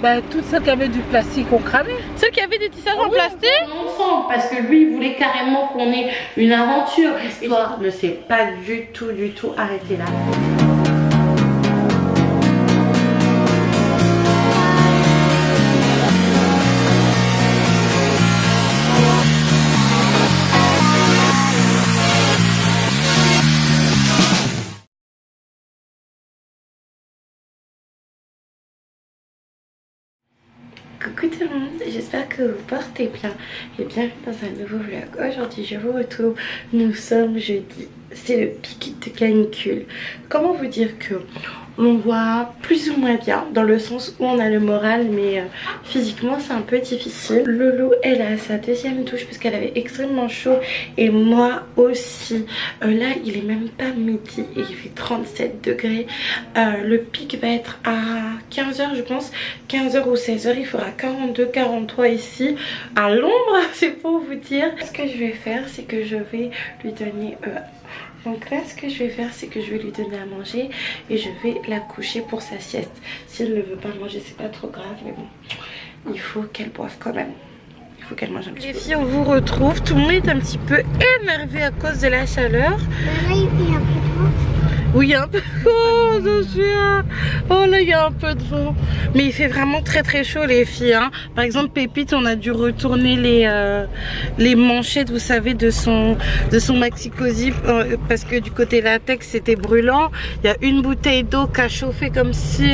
Bah, toutes celles qui avaient du plastique ont cramé. Celles qui avaient des tissages en plastique? Ensemble, parce que lui, il voulait carrément qu'on ait une aventure. L'histoire ne s'est pas du tout arrêtée là. Coucou tout le monde, j'espère que vous portez bien et bienvenue dans un nouveau vlog. Aujourd'hui je vous retrouve, nous sommes jeudi, c'est le pic de canicule. Comment vous dire que on voit plus ou moins bien dans le sens où on a le moral, mais physiquement c'est un peu difficile. Loulou elle a sa deuxième douche parce qu'elle avait extrêmement chaud et moi aussi. Là il est même pas midi et il fait 37 degrés. Le pic va être à 15h je pense, 15h ou 16h, il fera 42-43 ici à l'ombre. C'est pour vous dire. Ce que je vais faire c'est que je vais lui donner donc là ce que je vais faire c'est que je vais lui donner à manger et je vais la coucher pour sa sieste. Si elle ne veut pas manger c'est pas trop grave, mais bon, il faut qu'elle boive quand même. Il faut qu'elle mange un petit peu. Les filles on vous retrouve, tout le monde est un petit peu énervé à cause de la chaleur. Là il y a un peu de vent. Oui, il y a un peu. Oh, Joshua. Oh là, il y a un peu de vent. Mais il fait vraiment très chaud, les filles. Hein. Par exemple, Pépite, on a dû retourner les manchettes, vous savez, de son maxi cosy parce que du côté latex, c'était brûlant. Il y a une bouteille d'eau qui a chauffé comme si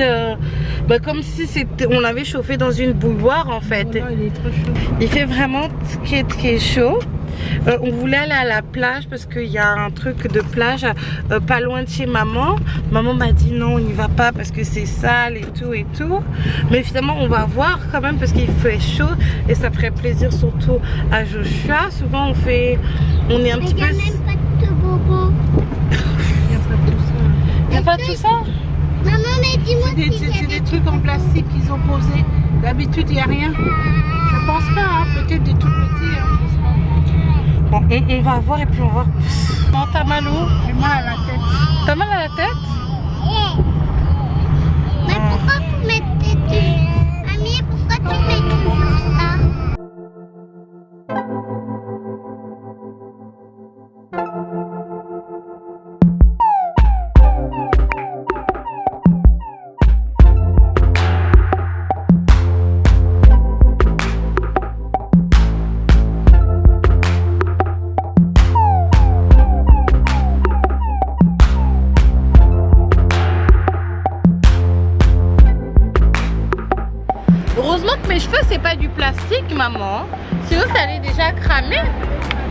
on l'avait chauffé dans une bouilloire en fait. Oh là, il est trop chaud. Il fait vraiment très chaud. On voulait aller à la plage parce qu'il y a un truc de plage pas loin de chez maman. Maman m'a dit non, on n'y va pas parce que c'est sale et tout. Mais finalement on va voir quand même parce qu'il fait chaud et ça ferait plaisir surtout à Joshua. Souvent on est un petit peu... Il n'y a même pas de bobo. Il n'y a pas tout ça. Il n'y a pas tout ça? Maman mais dis-moi si C'est des trucs en plastique qu'ils ont posés. D'habitude il n'y a rien. Je pense pas, hein. Peut-être des tout petits. Hein. Bon, on va voir et puis on va voir. Non, t'as mal où? J'ai mal à la tête. T'as mal à la tête? Mais pourquoi vous mettez du... Amie, pourquoi tu mets toujours ça? Heureusement que mes cheveux c'est pas du plastique, maman. Sinon ça allait déjà cramer.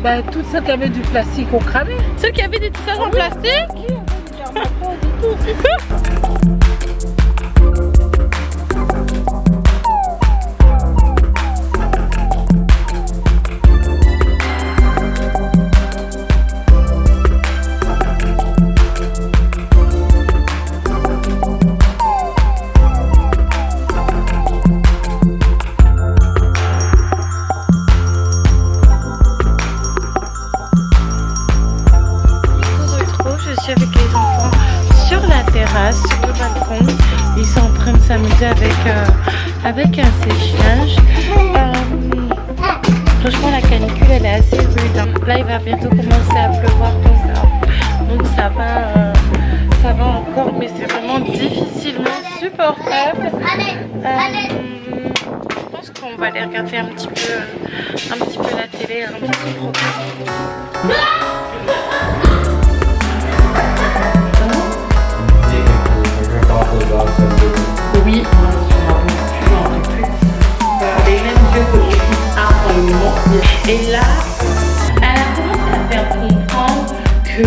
Bah, toutes celles qui avaient du plastique ont cramé. Celles qui avaient des tissages en plastique? Avec les enfants sur la terrasse, sur le balcon. Ils sont en train de s'amuser avec un sèche-linge. Franchement la canicule elle est assez rude. Hein. Là il va bientôt commencer à pleuvoir donc ça va encore, mais c'est vraiment difficilement supportable. Je pense qu'on va aller regarder un petit peu la télé, un petit programme. Oui, les mêmes yeux que mon fils a dans le moment. Et là, elle a commencé à faire comprendre que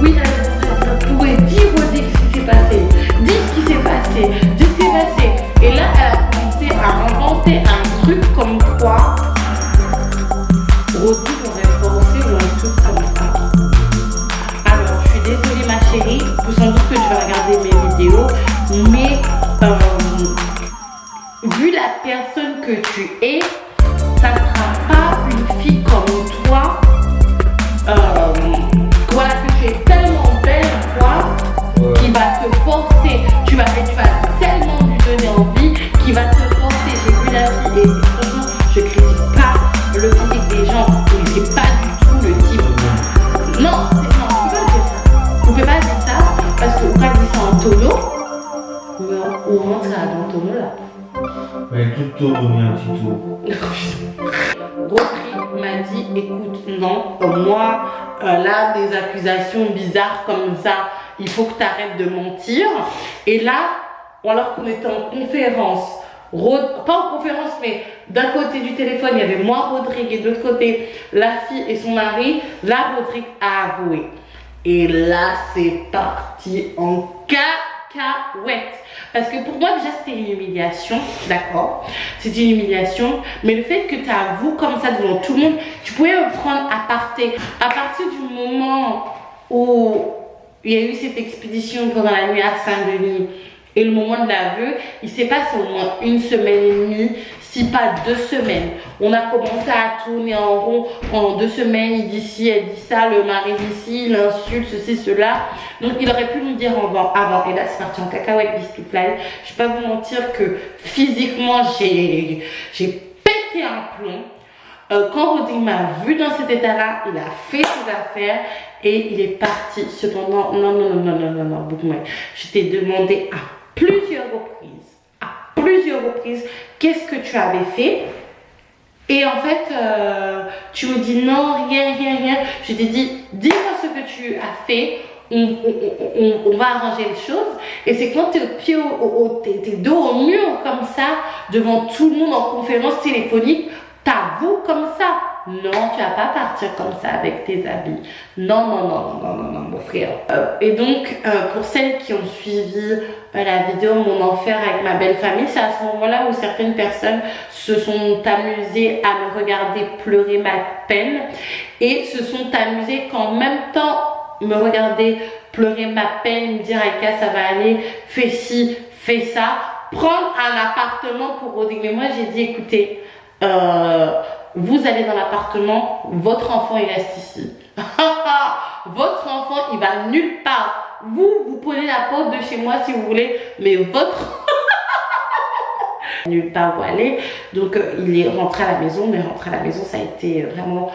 oui, elle pouvait dire ce qui s'est passé, dire ce qui s'est passé, dire ce qui s'est passé. Et là, elle a commencé à inventer un truc comme quoi Rodi aurait forcé ou un truc comme ça. Alors, je suis désolée ma chérie, sans doute que tu vas regarder mes vidéos, mais vu la personne que tu es, ça ne sera pas une fille comme toi. Voilà, que tu es tellement belle, toi, qui va te forcer. Tu vas tellement lui donner envie, qui va te forcer la fille. Et franchement, je critique pas le physique des gens, mais c'est pas du tout le type. Non, on peut pas dire ça parce qu'on va dire ça en tonneau, mais on rentre dans le tonneau là. Mais tutto nientito. Rodrigue m'a dit écoute, non, moi, là, des accusations bizarres comme ça, il faut que tu arrêtes de mentir. Et là, alors qu'on était en conférence, pas en conférence, mais d'un côté du téléphone, il y avait moi, Rodrigue, et de l'autre côté, la fille et son mari. Là, Rodrigue a avoué. Et là, c'est parti en cacahuète. Parce que pour moi, déjà, c'était une humiliation, d'accord? C'était une humiliation. Mais le fait que tu avoues comme ça devant tout le monde, tu pouvais me prendre à partir. À partir du moment où il y a eu cette expédition pendant la nuit à Saint-Denis, et le moment de l'aveu, il s'est passé au moins 1 semaine et demie, si pas 2 semaines. On a commencé à tourner en rond pendant 2 semaines. Il dit ci, elle dit ça, le mari dit ci, il insulte, ceci, cela. Donc il aurait pu nous dire avant. Et là, c'est parti en cacahuète, Biscuit Live. Je vais pas vous mentir que physiquement, j'ai pété un plomb. Quand Rodrigue m'a vu dans cet état-là, il a fait ses affaires et il est parti. Cependant, non, beaucoup. Je t'ai demandé à plusieurs reprises, qu'est-ce que tu avais fait? Et en fait, tu me dis non, rien. Je t'ai dit, dis-moi ce que tu as fait. On va arranger les choses. Et c'est quand tu es t'es dos au mur comme ça, devant tout le monde en conférence téléphonique, t'avoues comme ça. Non, tu vas pas partir comme ça avec tes habits. Non, mon frère. Et donc, pour celles qui ont suivi la vidéo Mon enfer avec ma belle famille, c'est à ce moment-là où certaines personnes se sont amusées à me regarder pleurer ma peine et se sont amusées qu'en même temps me regarder pleurer ma peine, me dire Aïka, ça va aller, fais ci, fais ça, prendre un appartement pour Rodrigue. Mais moi, j'ai dit, écoutez, vous allez dans l'appartement, votre enfant il reste ici. Votre enfant il va nulle part. Vous prenez la porte de chez moi si vous voulez, mais votre nulle part où aller. Donc il est rentré à la maison, mais rentrer à la maison ça a été vraiment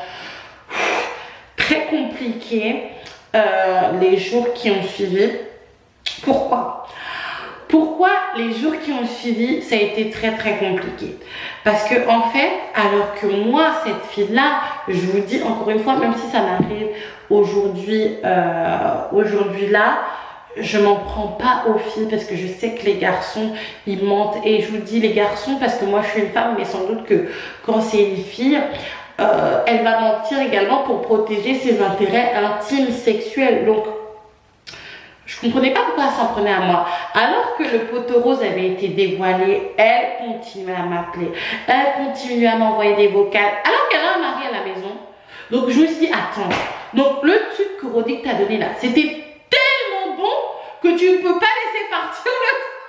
très compliqué les jours qui ont suivi. Pourquoi les jours qui ont suivi, ça a été très compliqué? Parce que en fait, alors que moi, cette fille-là, je vous dis encore une fois, même si ça m'arrive aujourd'hui là, je m'en prends pas aux filles parce que je sais que les garçons, ils mentent. Et je vous dis les garçons parce que moi, je suis une femme, mais sans doute que quand c'est une fille, elle va mentir également pour protéger ses intérêts intimes, sexuels. Donc, je comprenais pas pourquoi elle s'en prenait à moi. Alors que le poteau rose avait été dévoilé, elle continuait à m'appeler. Elle continuait à m'envoyer des vocales. Alors qu'elle a un mari à la maison. Donc je me suis dit, attends. Donc le truc que Rodrigue t'a donné là, c'était tellement bon que tu ne peux pas laisser partir le...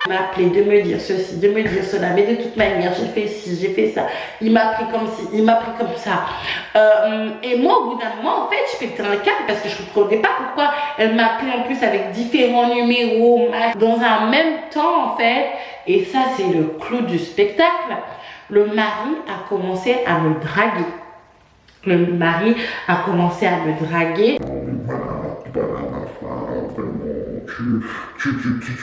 Il m'a appelé de me dire ceci, de me dire cela, mais de toute manière, j'ai fait ci, j'ai fait ça. Il m'a pris comme ci, il m'a pris comme ça. Et moi, au bout d'un moment, en fait, je pétais un câble parce que je ne comprenais pas pourquoi elle m'appelait en plus avec différents numéros, dans un même temps, en fait. Et ça, c'est le clou du spectacle. Le mari a commencé à me draguer. Tu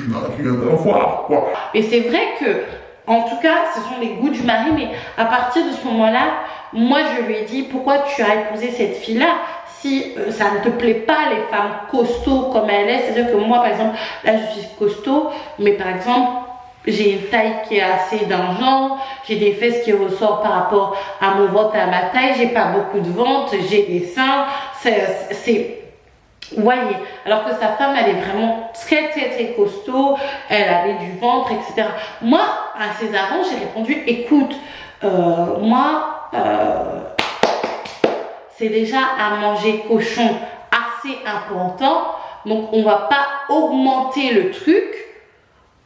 n'as rien à voir, quoi. Et c'est vrai que, en tout cas, ce sont les goûts du mari, mais à partir de ce moment-là, moi je lui ai dit, pourquoi tu as épousé cette fille-là si ça ne te plaît pas les femmes costauds comme elle est? C'est-à-dire que moi, par exemple, là je suis costaud, mais par exemple, j'ai une taille qui est assez d'un genre, j'ai des fesses qui ressortent par rapport à mon ventre et à ma taille, j'ai pas beaucoup de ventre, j'ai des seins, vous voyez, alors que sa femme, elle est vraiment très costaud, elle avait du ventre, etc. Moi, à ses avants, j'ai répondu, écoute, c'est déjà un manger cochon assez important, donc on va pas augmenter le truc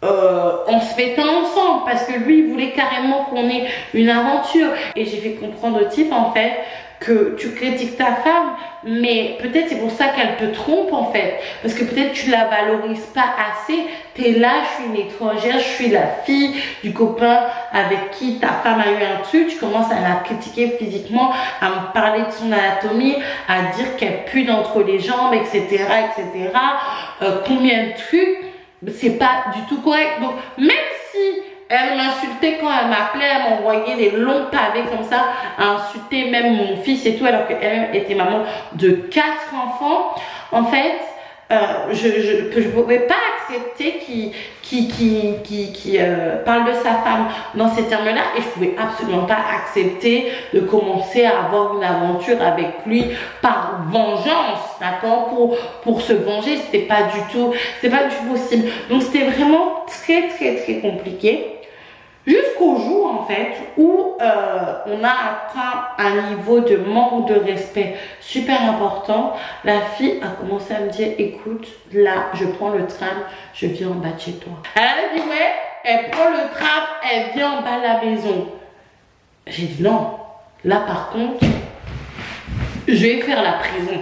en se mettant ensemble, parce que lui il voulait carrément qu'on ait une aventure. Et j'ai fait comprendre au type en fait que tu critiques ta femme, mais peut-être c'est pour ça qu'elle te trompe en fait, parce que peut-être tu la valorises pas assez. T'es là, je suis une étrangère, je suis la fille du copain avec qui ta femme a eu un truc, tu commences à la critiquer physiquement, à me parler de son anatomie, à dire qu'elle pue d'entre les jambes, etc., etc. Combien de trucs, c'est pas du tout correct. Donc même si elle m'insultait quand elle m'appelait, elle m'envoyait des longs pavés comme ça, à insulter même mon fils et tout, alors qu'elle était maman de 4 enfants. En fait, je ne pouvais pas accepter qu'il parle de sa femme dans ces termes-là, et je ne pouvais absolument pas accepter de commencer à avoir une aventure avec lui par vengeance, d'accord, pour se venger. C'était pas du tout possible. Donc c'était vraiment très très très compliqué. Jusqu'au jour en fait où on a atteint un niveau de manque de respect super important. La fille a commencé à me dire, écoute, là je prends le tram, je viens en bas de chez toi. Elle a dit ouais, elle prend le tram, elle vient en bas de la maison. J'ai dit non, là par contre, je vais faire la prison.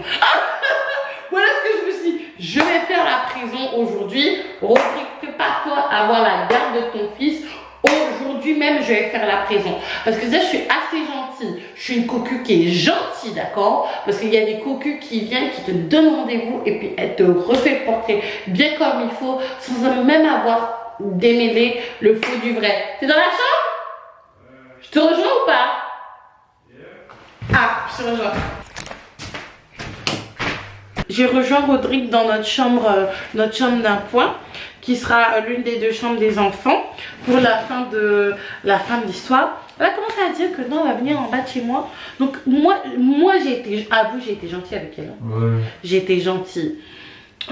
Voilà ce que je me suis dit, je vais faire la prison aujourd'hui. Rodrigue, prépare-toi à avoir la garde de ton fils. Aujourd'hui même, je vais faire la prison. Parce que déjà, je suis assez gentille. Je suis une cocu qui est gentille, d'accord? Parce qu'il y a des cocus qui viennent, qui te donnent rendez-vous et puis elle te refait le portrait bien comme il faut, sans même avoir démêlé le faux du vrai. T'es dans la chambre? Je te rejoins ou pas? Ah, je te rejoins. J'ai rejoint Rodrigue dans notre chambre d'appoint, qui sera l'une des 2 chambres des enfants pour la fin de l'histoire. Elle a commencé à dire que non, elle va venir en bas de chez moi. Donc moi j'ai été gentille avec elle. Ouais. J'ai été gentille.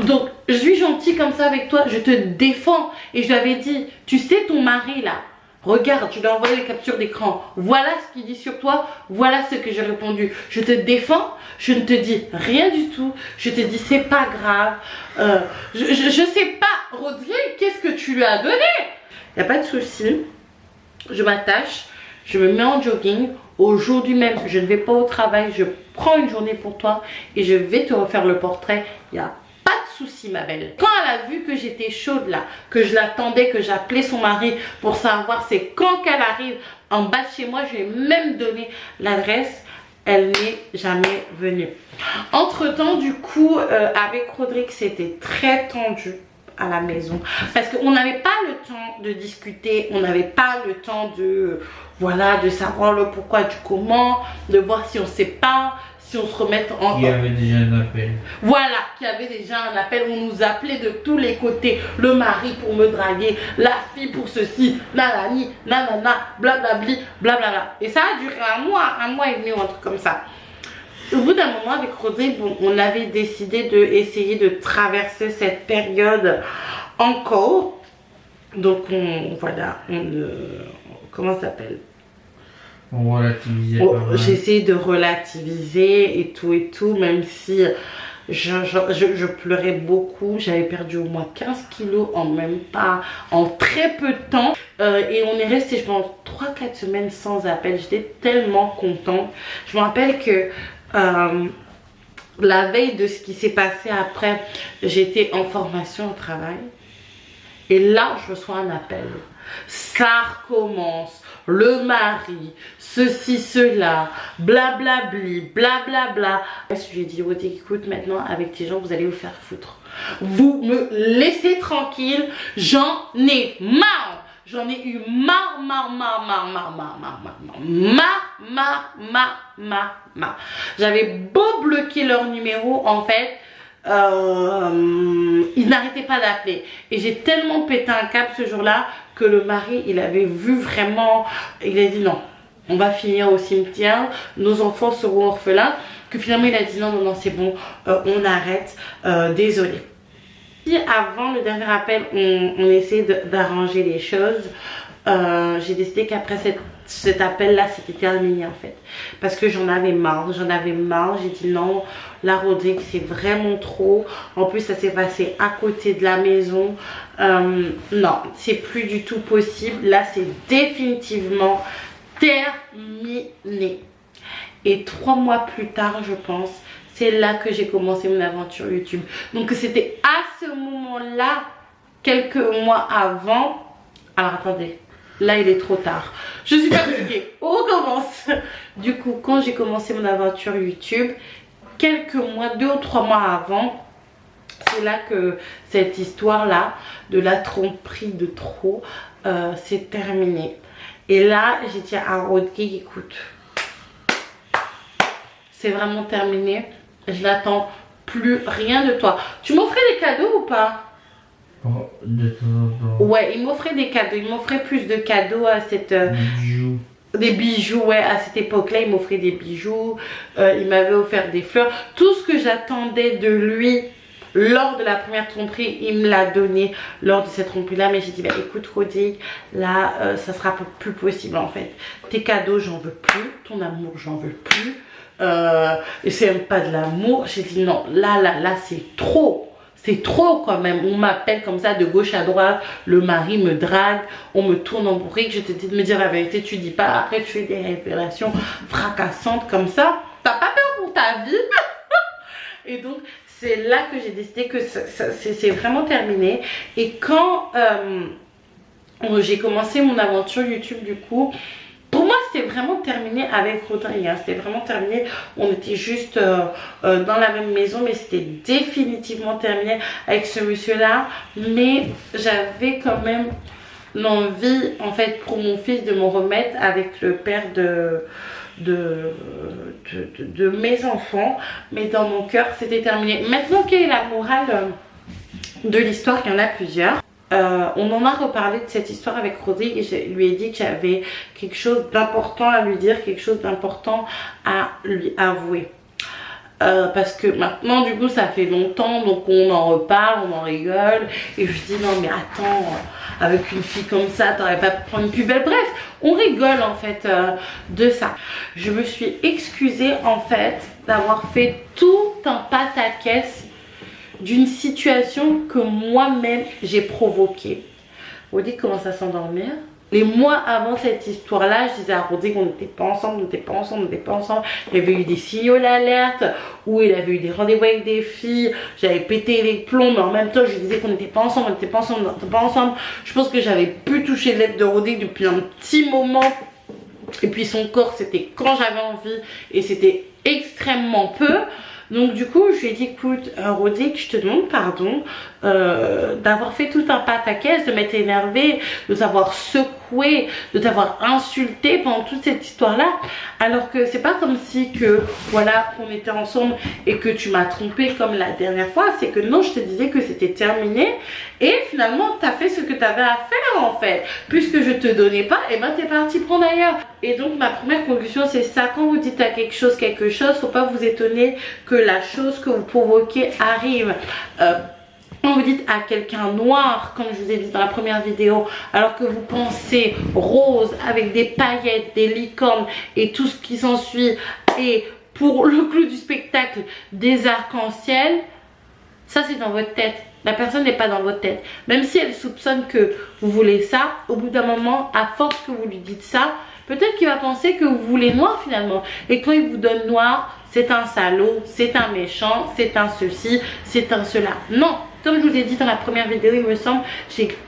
Donc je suis gentille comme ça avec toi, je te défends. Et je lui avais dit, tu sais ton mari là, regarde, je lui ai envoyé les captures d'écran. Voilà ce qu'il dit sur toi, voilà ce que j'ai répondu. Je te défends, je ne te dis rien du tout. Je te dis c'est pas grave. Je sais pas, Rodrigue, qu'est-ce que tu lui as donné? Il n'y a pas de souci. Je m'attache, je me mets en jogging. Aujourd'hui même, je ne vais pas au travail, je prends une journée pour toi et je vais te refaire le portrait. Il y a souci ma belle. Quand elle a vu que j'étais chaude là, que je l'attendais, que j'appelais son mari pour savoir c'est quand qu'elle arrive en bas de chez moi, je lui ai même donné l'adresse, elle n'est jamais venue. Entre temps du coup avec Rodrigue c'était très tendu à la maison parce qu'on n'avait pas le temps de discuter, on n'avait pas le temps de voilà, de savoir le pourquoi du comment, de voir si on sait pas, si on se remet en... Il y avait déjà un appel. Voilà, qu'il y avait déjà un appel, on nous appelait de tous les côtés. Le mari pour me draguer, la fille pour ceci, nanani, nanana, blablabli, blablabla. Et ça a duré un mois et demi ou un truc comme ça. Au bout d'un moment avec Rodrigue, bon, on avait décidé d'essayer de traverser cette période encore. Donc comment ça s'appelle? On relativisait. J'ai essayé de relativiser et tout, même si je pleurais beaucoup. J'avais perdu au moins 15 kilos en très peu de temps. Et on est resté, je pense, 3-4 semaines sans appel. J'étais tellement contente. Je me rappelle que la veille de ce qui s'est passé après, j'étais en formation au travail. Et là, je reçois un appel. Ça recommence. Le mari, ceci, cela, blablabli, blablabla. Je lui ai dit, Rodrigue, écoute, maintenant, avec tes gens, vous allez vous faire foutre. Vous me laissez tranquille, j'en ai marre. J'en ai eu marre. J'avais beau bloquer leur numéro, en fait, ils n'arrêtaient pas d'appeler. Et j'ai tellement pété un câble ce jour-là que le mari, il avait vu vraiment, il a dit non, on va finir au cimetière, nos enfants seront orphelins, que finalement il a dit non, c'est bon, on arrête, désolé. Avant le dernier appel, on essaie d'arranger les choses. j'ai décidé qu'après cet appel là c'était terminé en fait, parce que j'en avais marre, j'ai dit non, la Rodrigue c'est vraiment trop, en plus ça s'est passé à côté de la maison, non c'est plus du tout possible, là c'est définitivement terminé. Et 3 mois plus tard je pense, c'est là que j'ai commencé mon aventure YouTube. Donc c'était à ce moment là, quelques mois avant. Alors attendez, là il est trop tard, je suis fatiguée, on recommence. Du coup quand j'ai commencé mon aventure YouTube, quelques mois, 2 ou 3 mois avant, c'est là que cette histoire là de la tromperie de trop s'est terminée. Et là j'ai dit à Rodrigue, écoute, c'est vraiment terminé, je n'attends plus rien de toi. Tu m'offrais des cadeaux ou pas? De temps en temps. Ouais, il m'offrait des cadeaux, il m'offrait plus de cadeaux à cette... Bijoux. Des bijoux, ouais, à cette époque-là, il m'offrait des bijoux, il m'avait offert des fleurs. Tout ce que j'attendais de lui lors de la première tromperie, il me l'a donné lors de cette tromperie-là. Mais j'ai dit, bah écoute Rodrigue, là, ça sera plus possible en fait. Tes cadeaux, j'en veux plus, ton amour, j'en veux plus. Et c'est même pas de l'amour. J'ai dit non, là, c'est trop. C'est trop quand même, on m'appelle comme ça de gauche à droite, le mari me drague, on me tourne en bourrique, je te dis de me dire la vérité, tu dis pas, après tu fais des révélations fracassantes comme ça, t'as pas peur pour ta vie. Et donc c'est là que j'ai décidé que c'est vraiment terminé. Et quand j'ai commencé mon aventure YouTube du coup, pour moi c'était vraiment terminé avec Rodrigue, hein. C'était vraiment terminé, on était juste dans la même maison, mais c'était définitivement terminé avec ce monsieur là. Mais j'avais quand même l'envie en fait pour mon fils de me remettre avec le père de mes enfants, mais dans mon cœur c'était terminé. Maintenant quelle est la morale de l'histoire? Il y en a plusieurs. On en a reparlé de cette histoire avec Rodrigue et je lui ai dit que j'avais quelque chose d'important à lui dire, quelque chose d'important à lui avouer. Parce que maintenant du coup ça fait longtemps, donc on en reparle, on en rigole, et je dis non mais attends, avec une fille comme ça t'aurais pas pu prendre une plus belle. Bref, on rigole en fait de ça. Je me suis excusée en fait d'avoir fait tout un pataquès d'une situation que moi-même j'ai provoquée. Rodrigue commence à s'endormir. Les mois avant cette histoire-là, je disais à Rodrigue qu'on n'était pas ensemble, on n'était pas ensemble, on n'était pas ensemble. Il y avait eu des signaux d'alerte, où il avait eu des rendez-vous avec des filles. J'avais pété les plombs, mais en même temps, je lui disais qu'on n'était pas ensemble, on n'était pas ensemble, on n'était pas ensemble. Je pense que j'avais pu toucher l'aide de Rodrigue depuis un petit moment. Et puis son corps, c'était quand j'avais envie, et c'était extrêmement peu. Donc du coup je lui ai dit écoute Rodrigue, je te demande pardon d'avoir fait tout un pataquès, de m'être énervée, de t'avoir secoué, de t'avoir insulté pendant toute cette histoire là, alors que c'est pas comme si que voilà qu'on était ensemble et que tu m'as trompé comme la dernière fois. C'est que non, je te disais que c'était terminé et finalement t'as fait ce que t'avais à faire en fait, puisque je te donnais pas, et ben t'es parti prendre ailleurs. Et donc ma première conclusion c'est ça: quand vous dites à quelque chose, faut pas vous étonner que la chose que vous provoquez arrive. Quand vous dites à quelqu'un noir, comme je vous ai dit dans la première vidéo, alors que vous pensez rose avec des paillettes, des licornes et tout ce qui s'ensuit, et pour le clou du spectacle des arcs-en-ciel, ça c'est dans votre tête. La personne n'est pas dans votre tête. Même si elle soupçonne que vous voulez ça, au bout d'un moment, à force que vous lui dites ça, peut-être qu'il va penser que vous voulez noir finalement. Et quand il vous donne noir, c'est un salaud, c'est un méchant, c'est un ceci, c'est un cela. Non, comme je vous ai dit dans la première vidéo, il me semble,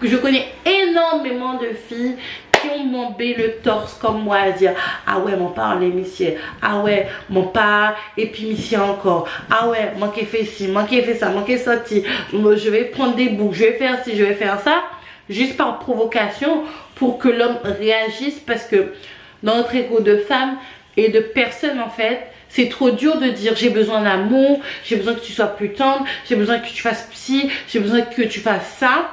je connais énormément de filles qui ont bombé le torse comme moi à dire ah ouais mon père les messieurs, ah ouais mon père et puis monsieur encore, ah ouais moi qui ai fait ci, moi qui ai fait ça, moi qui ai sorti, je vais prendre des boucles, je vais faire ci, je vais faire ça, juste par provocation pour que l'homme réagisse. Parce que dans notre ego de femme et de personne en fait, c'est trop dur de dire j'ai besoin d'amour, j'ai besoin que tu sois plus tendre, j'ai besoin que tu fasses ci, j'ai besoin que tu fasses ça.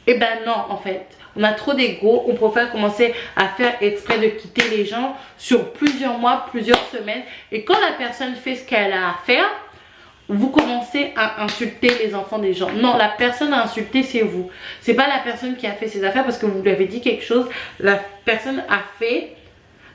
Et ben non en fait, on a trop d'ego, on préfère commencer à faire exprès de quitter les gens sur plusieurs mois, plusieurs semaines. Et quand la personne fait ce qu'elle a à faire, vous commencez à insulter les enfants des gens. Non, la personne à insulter, c'est vous. C'est pas la personne qui a fait ses affaires parce que vous lui avez dit quelque chose. La personne a fait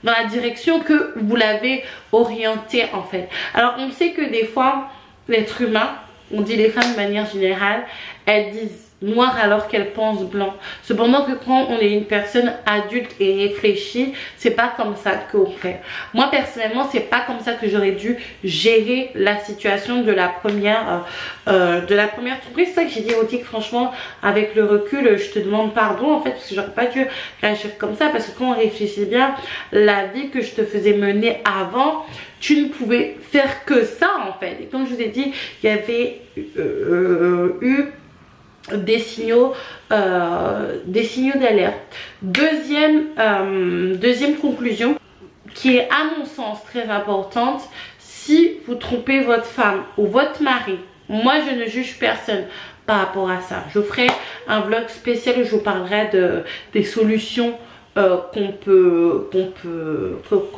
dans la direction que vous l'avez orienté en fait. Alors on sait que des fois, l'être humain, on dit les femmes de manière générale, elles disent noir alors qu'elles pensent blanc. Cependant que quand on est une personne adulte et réfléchie, c'est pas comme ça qu'on fait. Moi personnellement, c'est pas comme ça que j'aurais dû gérer la situation de la première tromperie. C'est ça que j'ai dit érotique, franchement, avec le recul, je te demande pardon en fait, parce que j'aurais pas dû réagir comme ça, parce que quand on réfléchit bien, la vie que je te faisais mener avant, tu ne pouvais faire que ça en fait. Et comme je vous ai dit, il y avait eu des signaux d'alerte. Deuxième conclusion qui est à mon sens très importante: si vous trompez votre femme ou votre mari, moi je ne juge personne par rapport à ça. Je ferai un vlog spécial où je vous parlerai des solutions que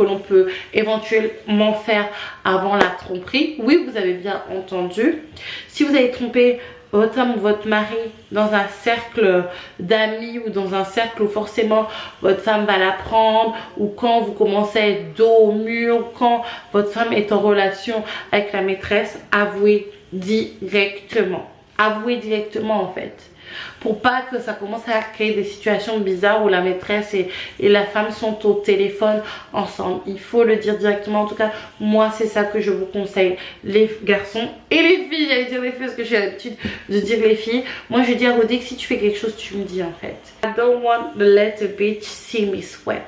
l'on peut éventuellement faire avant la tromperie. Oui, vous avez bien entendu. Si vous avez trompé votre femme ou votre mari dans un cercle d'amis ou dans un cercle où forcément votre femme va la prendre, ou quand vous commencez à être dos au mur, quand votre femme est en relation avec la maîtresse, avouez directement. Avouez directement en fait. Pour pas que ça commence à créer des situations bizarres où la maîtresse et la femme sont au téléphone ensemble. Il faut le dire directement. En tout cas, moi c'est ça que je vous conseille, les garçons et les filles. J'allais dire les filles parce que j'ai l'habitude de dire les filles. Moi je dis à Rodé que si tu fais quelque chose, tu me dis en fait. I don't want to let a bitch see me sweat.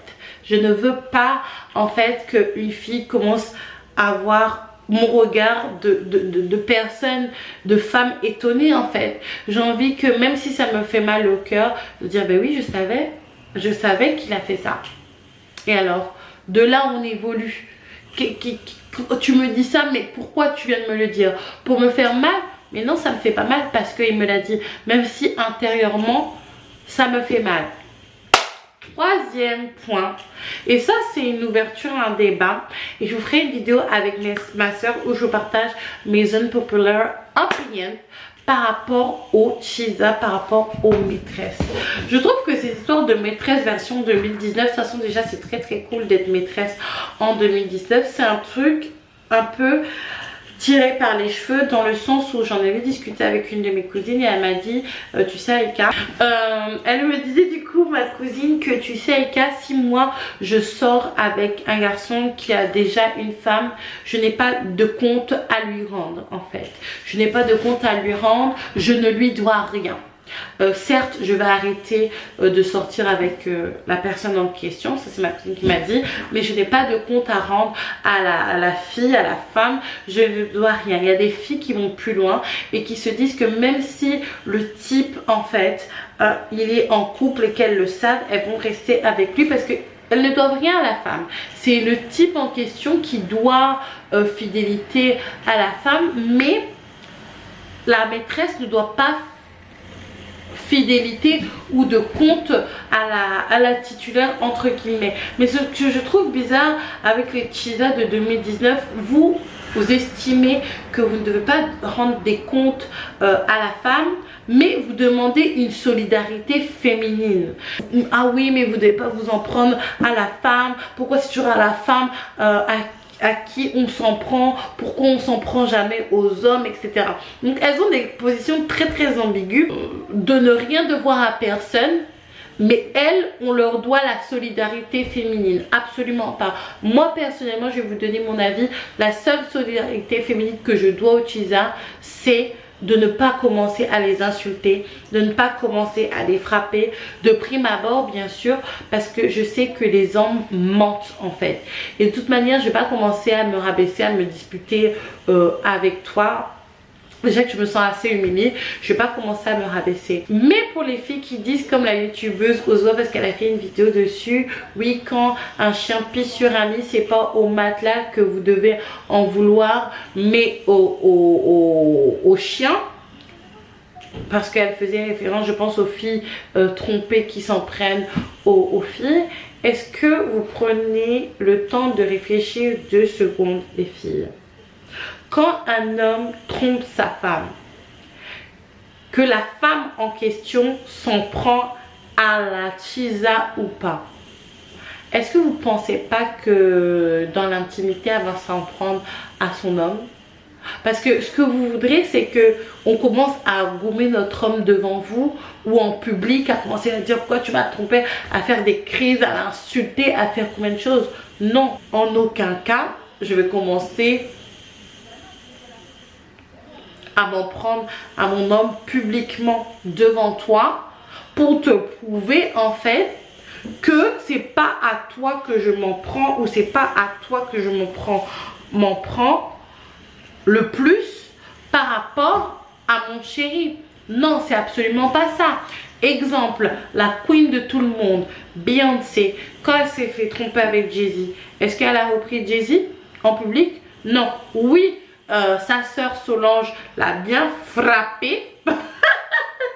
Je ne veux pas en fait qu'une fille commence à avoir mon regard de personne, de femme étonnée en fait. J'ai envie que même si ça me fait mal au cœur, de dire ben oui, je savais qu'il a fait ça. Et alors, de là on évolue. Tu me dis ça, mais pourquoi tu viens de me le dire? Pour me faire mal? Mais non, ça me fait pas mal parce qu'il me l'a dit. Même si intérieurement, ça me fait mal. Troisième point, et ça c'est une ouverture à un débat, et je vous ferai une vidéo avec ma soeur où je partage mes unpopular opinions par rapport au Chiza, par rapport aux maîtresses. Je trouve que ces histoires de maîtresse version 2019, de toute façon déjà c'est très cool d'être maîtresse en 2019, c'est un truc un peu tiré par les cheveux, dans le sens où j'en avais discuté avec une de mes cousines et elle m'a dit tu sais Aïka, elle me disait du coup, ma cousine, que tu sais Aïka, si moi je sors avec un garçon qui a déjà une femme, je n'ai pas de compte à lui rendre en fait. Je n'ai pas de compte à lui rendre, je ne lui dois rien. Certes, je vais arrêter de sortir avec la personne en question, ça c'est ma cousine qui m'a dit, mais je n'ai pas de compte à rendre à la fille, à la femme, je ne dois rien. Il y a des filles qui vont plus loin et qui se disent que même si le type en fait il est en couple et qu'elles le savent, elles vont rester avec lui parce que elles ne doivent rien à la femme. C'est le type en question qui doit fidélité à la femme, mais la maîtresse ne doit pas fidélité ou de compte à la titulaire entre guillemets. Mais ce que je trouve bizarre avec les Chiza de 2019, vous estimez que vous ne devez pas rendre des comptes à la femme, mais vous demandez une solidarité féminine. Ah oui, mais vous ne devez pas vous en prendre à la femme. Pourquoi c'est toujours à la femme à qui on s'en prend, pourquoi on s'en prend jamais aux hommes, etc. Donc elles ont des positions très ambiguës, de ne rien devoir à personne, mais elles, on leur doit la solidarité féminine. Absolument pas. Moi personnellement, je vais vous donner mon avis, la seule solidarité féminine que je dois au Chiza, c'est de ne pas commencer à les insulter, de ne pas commencer à les frapper de prime abord bien sûr, parce que je sais que les hommes mentent en fait. Et de toute manière, je vais pas commencer à me rabaisser, à me disputer avec toi. Déjà que je me sens assez humiliée, je vais pas commencer à me rabaisser. Mais pour les filles qui disent comme la youtubeuse Ozwa, parce qu'elle a fait une vidéo dessus, oui, quand un chien pisse sur un lit, c'est pas au matelas que vous devez en vouloir, mais au chien. Parce qu'elle faisait référence, je pense, aux filles trompées qui s'en prennent aux filles. Est-ce que vous prenez le temps de réfléchir 2 secondes, les filles? quand un homme trompe sa femme, que la femme en question s'en prend à la chisa ou pas, est-ce que vous ne pensez pas que dans l'intimité, elle va s'en prendre à son homme? Parce que ce que vous voudrez, c'est que on commence à gommer notre homme devant vous ou en public, à commencer à dire pourquoi tu m'as trompé, à faire des crises, à l'insulter, à faire combien de choses. Non, en aucun cas, je vais commencer à m'en prendre à mon homme publiquement devant toi pour te prouver en fait que c'est pas à toi que je m'en prends ou c'est pas à toi que je m'en prends le plus par rapport à mon chéri. Non, c'est absolument pas ça. Exemple, la queen de tout le monde, Beyoncé, quand elle s'est fait tromper avec Jay-Z, est-ce qu'elle a repris Jay-Z en public? Non. Oui, sa sœur Solange l'a bien frappé.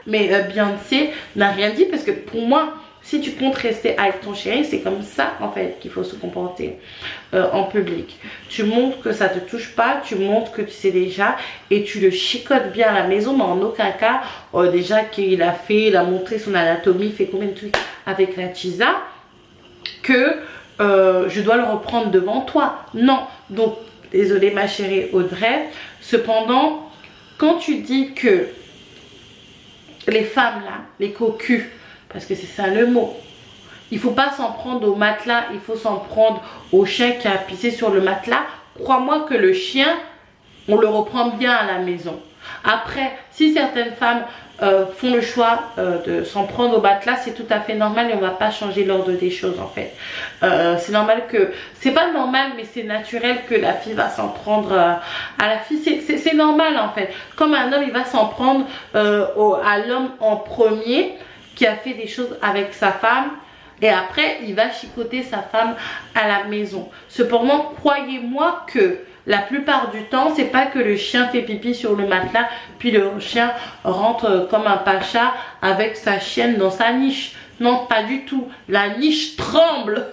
Mais Beyoncé n'a rien dit parce que pour moi, si tu comptes rester avec ton chéri, c'est comme ça en fait qu'il faut se comporter en public. Tu montres que ça ne te touche pas, tu montres que tu sais déjà et tu le chicotes bien à la maison, mais en aucun cas déjà qu'il a fait, il a montré son anatomie, il fait combien de trucs avec la chisa que je dois le reprendre devant toi. Non, donc désolée ma chérie Audrey, cependant quand tu dis que les femmes là, les cocus, parce que c'est ça le mot, il faut pas s'en prendre au matelas, il faut s'en prendre au chien qui a pissé sur le matelas. Crois-moi que le chien, on le reprend bien à la maison. Après, si certaines femmes font le choix de s'en prendre au matelas, c'est tout à fait normal et on va pas changer l'ordre des choses en fait. C'est normal que, c'est pas normal mais c'est naturel que la fille va s'en prendre à la fille, c'est normal en fait. Comme un homme il va s'en prendre à l'homme en premier qui a fait des choses avec sa femme et après il va chicoter sa femme à la maison. Cependant, croyez-moi que la plupart du temps, c'est pas que le chien fait pipi sur le matelas puis le chien rentre comme un pacha avec sa chienne dans sa niche. Non, pas du tout. La niche tremble.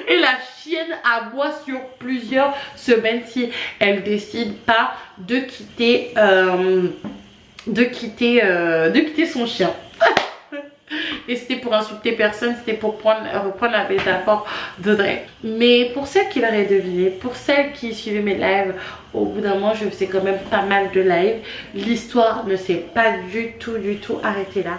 Et la chienne aboie sur plusieurs semaines si elle décide pas de quitter son chien. Et c'était pour insulter personne, c'était pour reprendre la métaphore d'Audrey. Mais pour celles qui l'auraient deviné, pour celles qui suivaient mes lives, au bout d'un moment je faisais quand même pas mal de lives. L'histoire ne s'est pas du tout arrêtée là.